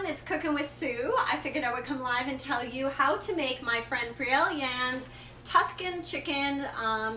everyone, it's Cooking with Sue. I figured I would come live and tell you how to make my friend Feriale Yan's Tuscan chicken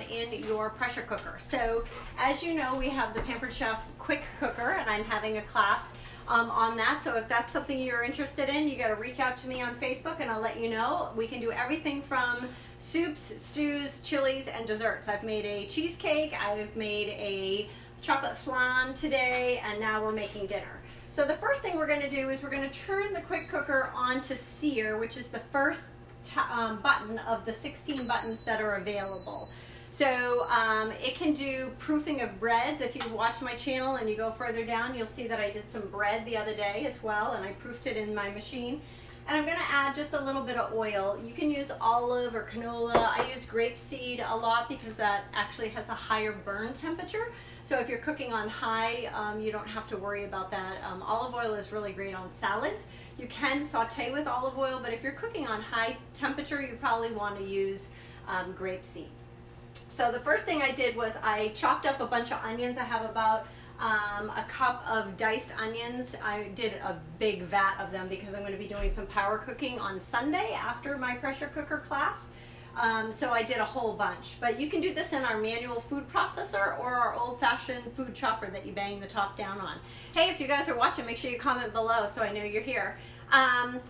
in your pressure cooker. So as you know, we have the Pampered Chef quick cooker and I'm having a class on that. So if that's something you're interested in, you got to reach out to me on Facebook and I'll let you know. We can do everything from soups, stews, chilies, and desserts. I've made a cheesecake, I've made a chocolate flan today, and now we're making dinner. So the first thing we're going to do is we're going to turn the quick cooker on to sear, which is the first button of the 16 buttons that are available. So it can do proofing of breads. If you watch my channel and you go further down, you'll see that I did some bread the other day as well, and I proofed it in my machine. And I'm going to add just a little bit of oil. You can use olive or canola. I use grapeseed a lot because that actually has a higher burn temperature. So if you're cooking on high, you don't have to worry about that. Olive oil is really great on salads. You can saute with olive oil, but if you're cooking on high temperature, you probably want to use grapeseed. So the first thing I did was I chopped up a bunch of onions. I have about a cup of diced onions. I did a big vat of them because I'm going to be doing some power cooking on Sunday after my pressure cooker class. So I did a whole bunch, but you can do this in our manual food processor or our old-fashioned food chopper that you bang the top down on. Hey, if you guys are watching, make sure you comment below so I know you're here.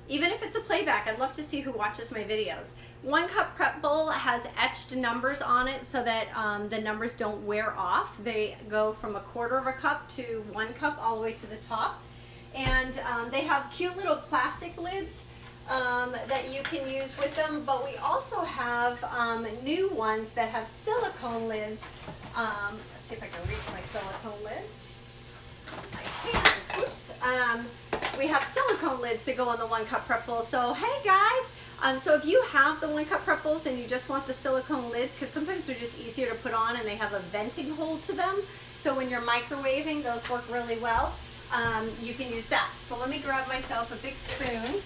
Even if it's a playback, I'd love to see who watches my videos. 1 cup prep bowl has etched numbers on it so that the numbers don't wear off. They go from 1/4 cup to 1 cup all the way to the top. And they have cute little plastic lids that you can use with them, but we also have new ones that have silicone lids. Let's see if I can reach my silicone lid. I can. Oops. We have silicone lids that go on the 1 cup prep bowl. So hey guys, so if you have the 1 cup prep bowls and you just want the silicone lids, because sometimes they're just easier to put on and they have a venting hole to them, so when you're microwaving, those work really well. You can use that. So let me grab myself a big spoon.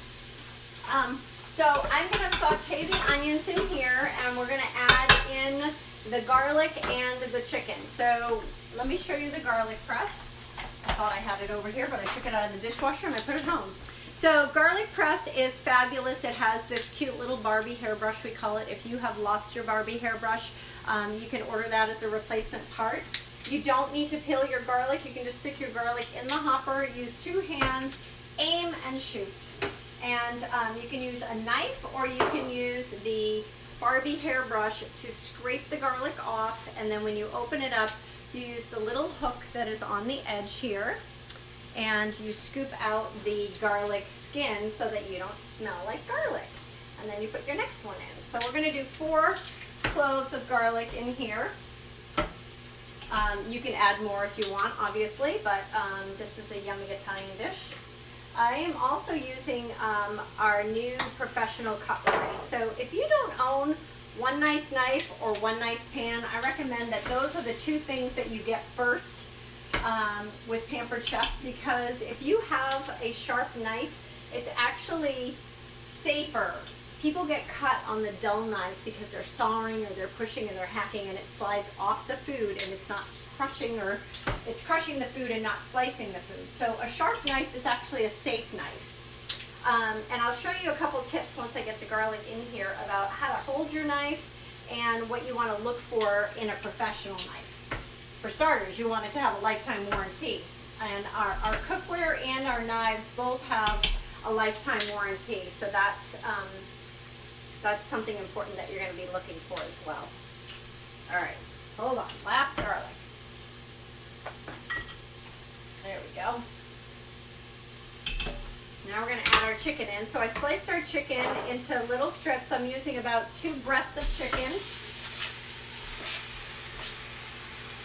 So I'm going to saute the onions in here, and we're going to add in the garlic and the chicken. So let me show you the garlic press. I thought I had it over here, but I took it out of the dishwasher and I put it home. So garlic press is fabulous. It has this cute little Barbie hairbrush, we call it. If you have lost your Barbie hairbrush, you can order that as a replacement part. You don't need to peel your garlic. You can just stick your garlic in the hopper, use 2 hands, aim and shoot. And you can use a knife or you can use the Barbie hairbrush to scrape the garlic off, and then when you open it up, you use the little hook that is on the edge here, and you scoop out the garlic skin so that you don't smell like garlic. And then you put your next one in. So we're going to do 4 cloves of garlic in here. You can add more if you want, obviously, but this is a yummy Italian dish. I am also using our new professional cutlery. So if you don't own one nice knife or one nice pan, I recommend that those are the 2 things that you get first with Pampered Chef, because if you have a sharp knife, it's actually safer. People get cut on the dull knives because they're sawing or they're pushing and they're hacking, and it slides off the food and it's not crushing, or it's crushing the food and not slicing the food. So a sharp knife is actually a safe knife. And I'll show you a couple tips once I get the garlic in here about how to hold your knife and what you want to look for in a professional knife. For starters, you want it to have a lifetime warranty. And our cookware and our knives both have a lifetime warranty. So that's something important that you're going to be looking for as well. All right, hold on, last garlic. There we go. Now we're going to add our chicken in. So I sliced our chicken into little strips. I'm using about 2 breasts of chicken.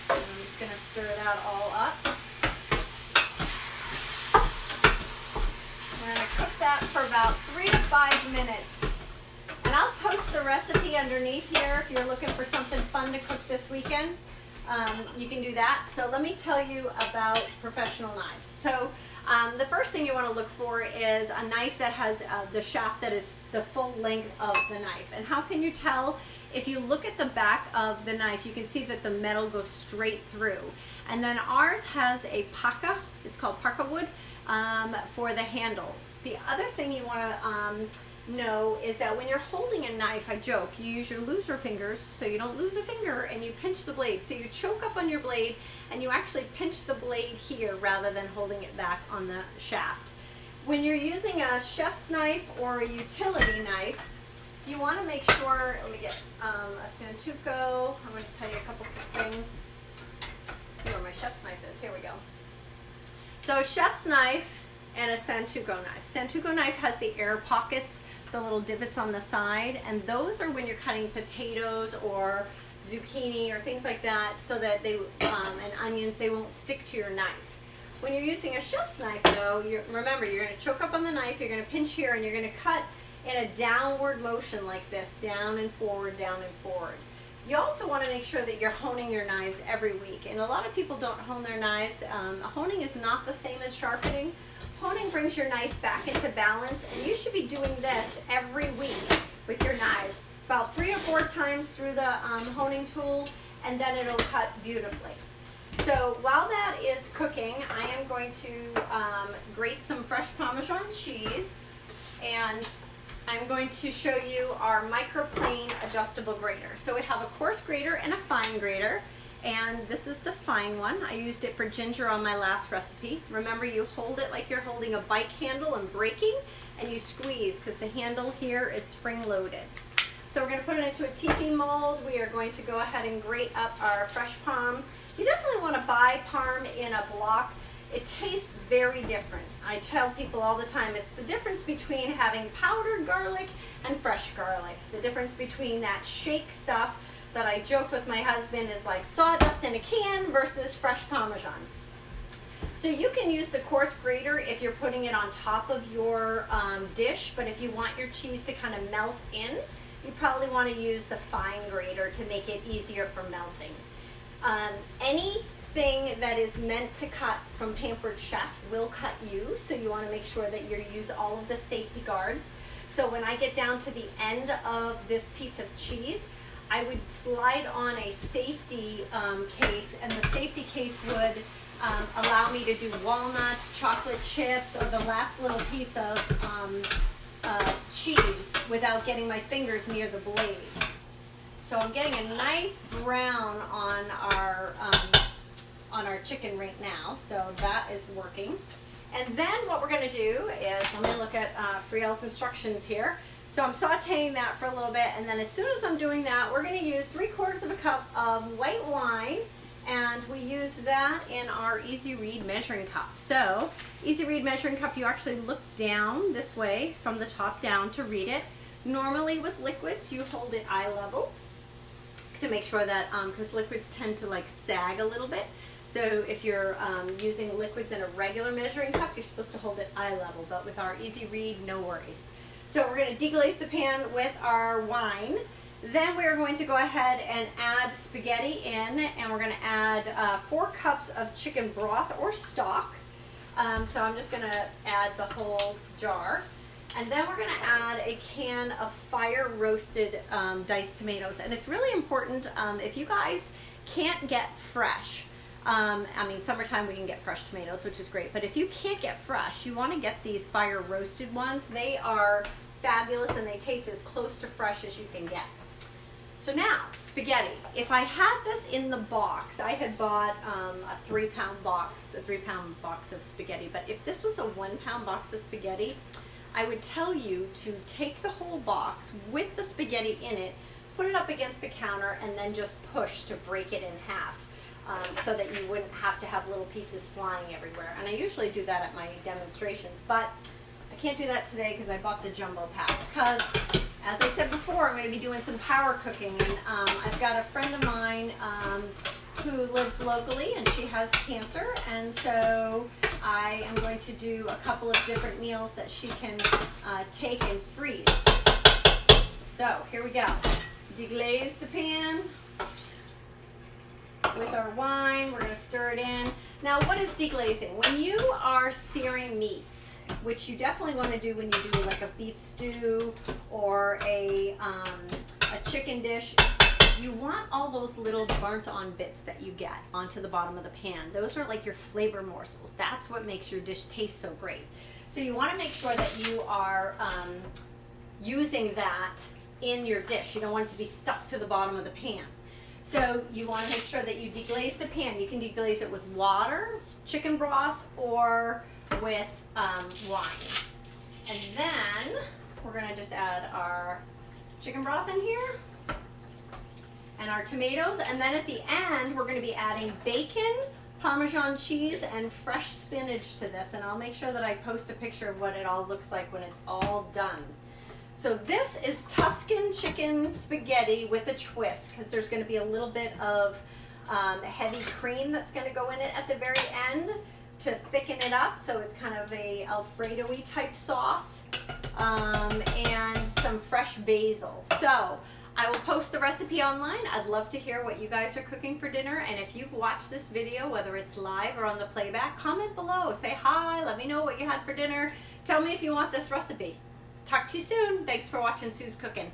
And I'm just going to stir that all up. We're going to cook that for about 3 to 5 minutes. And I'll post the recipe underneath here if you're looking for something fun to cook this weekend. You can do that. So let me tell you about professional knives. So the first thing you want to look for is a knife that has the shaft that is the full length of the knife. And how can you tell? If you look at the back of the knife, you can see that the metal goes straight through. And then ours has a paca, it's called paca wood, for the handle. The other thing you want to know is that when you're holding a knife, I joke, you use your loser fingers so you don't lose a finger, and you pinch the blade. So you choke up on your blade and you actually pinch the blade here rather than holding it back on the shaft. When you're using a chef's knife or a utility knife, you want to make sure, let me get a Santuco. I'm going to tell you a couple quick things. Let's see where my chef's knife is. Here we go. So chef's knife and a Santuco knife. Santuco knife has the air pockets, the little divots on the side, and those are when you're cutting potatoes or zucchini or things like that, so that they and onions, they won't stick to your knife. When you're using a chef's knife, though, remember, you're going to choke up on the knife, you're going to pinch here, and you're going to cut in a downward motion like this, down and forward, down and forward. You also want to make sure that you're honing your knives every week, and a lot of people don't hone their knives. Honing is not the same as sharpening. Honing brings your knife back into balance, and you should be doing this every week with your knives, about 3 or 4 times through the honing tool, and then it'll cut beautifully. So while that is cooking, I am going to grate some fresh Parmesan cheese, and I'm going to show you our microplane adjustable grater. So we have a coarse grater and a fine grater, and this is the fine one. I used it for ginger on my last recipe. Remember, you hold it like you're holding a bike handle and braking, and you squeeze because the handle here is spring-loaded. So we're going to put it into a teepee mold. We are going to go ahead and grate up our fresh parm. You definitely want to buy parm in a block. It tastes very different. I tell people all the time, it's the difference between having powdered garlic and fresh garlic. The difference between that shake stuff that I joke with my husband is like sawdust in a can versus fresh Parmesan. So you can use the coarse grater if you're putting it on top of your dish, but if you want your cheese to kind of melt in, you probably want to use the fine grater to make it easier for melting. Anything that is meant to cut from Pampered Chef will cut you, so you want to make sure that you use all of the safety guards. So when I get down to the end of this piece of cheese, I would slide on a safety case, and the safety case would allow me to do walnuts, chocolate chips, or the last little piece of cheese without getting my fingers near the blade. So I'm getting a nice brown on our chicken right now, so that is working. And then what we're going to do is, let me look at Feriale's instructions here. So I'm sauteing that for a little bit, and then as soon as I'm doing that, we're going to use 3/4 of a cup of white wine, and we use that in our Easy Read measuring cup. So Easy Read measuring cup, you actually look down this way from the top down to read it. Normally with liquids, you hold it eye level to make sure that, because liquids tend to like sag a little bit. So if you're using liquids in a regular measuring cup, you're supposed to hold it eye level, but with our Easy Read, no worries. So we're going to deglaze the pan with our wine. Then we're going to go ahead and add spaghetti in, and we're going to add 4 cups of chicken broth or stock. So I'm just going to add the whole jar. And then we're going to add a can of fire roasted diced tomatoes. And it's really important, if you guys can't get fresh, I mean, summertime we can get fresh tomatoes, which is great, but if you can't get fresh, you want to get these fire roasted ones. They are fabulous, and they taste as close to fresh as you can get. So now, spaghetti. If I had this in the box, I had bought a 3-pound box of spaghetti, but if this was a 1-pound box of spaghetti, I would tell you to take the whole box with the spaghetti in it, put it up against the counter, and then just push to break it in half, so that you wouldn't have to have little pieces flying everywhere. And I usually do that at my demonstrations, but I can't do that today because I bought the jumbo pack. Because, as I said before, I'm going to be doing some power cooking, and I've got a friend of mine who lives locally, and she has cancer, and so I am going to do a couple of different meals that she can take and freeze. So here we go. Deglaze the pan with our wine. We're going to stir it in. Now, what is deglazing? When you are searing meats, which you definitely want to do when you do like a beef stew or a chicken dish, you want all those little burnt on bits that you get onto the bottom of the pan. Those are like your flavor morsels. That's what makes your dish taste so great. So you want to make sure that you are using that in your dish. You don't want it to be stuck to the bottom of the pan. So you want to make sure that you deglaze the pan. You can deglaze it with water, chicken broth, or with wine. And then we're going to just add our chicken broth in here and our tomatoes. And then at the end, we're going to be adding bacon, Parmesan cheese, and fresh spinach to this. And I'll make sure that I post a picture of what it all looks like when it's all done. So this is Tuscan chicken spaghetti with a twist, because there's going to be a little bit of heavy cream that's going to go in it at the very end to thicken it up, so it's kind of a Alfredo-y type sauce, and some fresh basil. So I will post the recipe online. I'd love to hear what you guys are cooking for dinner, and if you've watched this video, whether it's live or on the playback, comment below. Say hi, let me know what you had for dinner. Tell me if you want this recipe. Talk to you soon. Thanks for watching Sue's Cooking.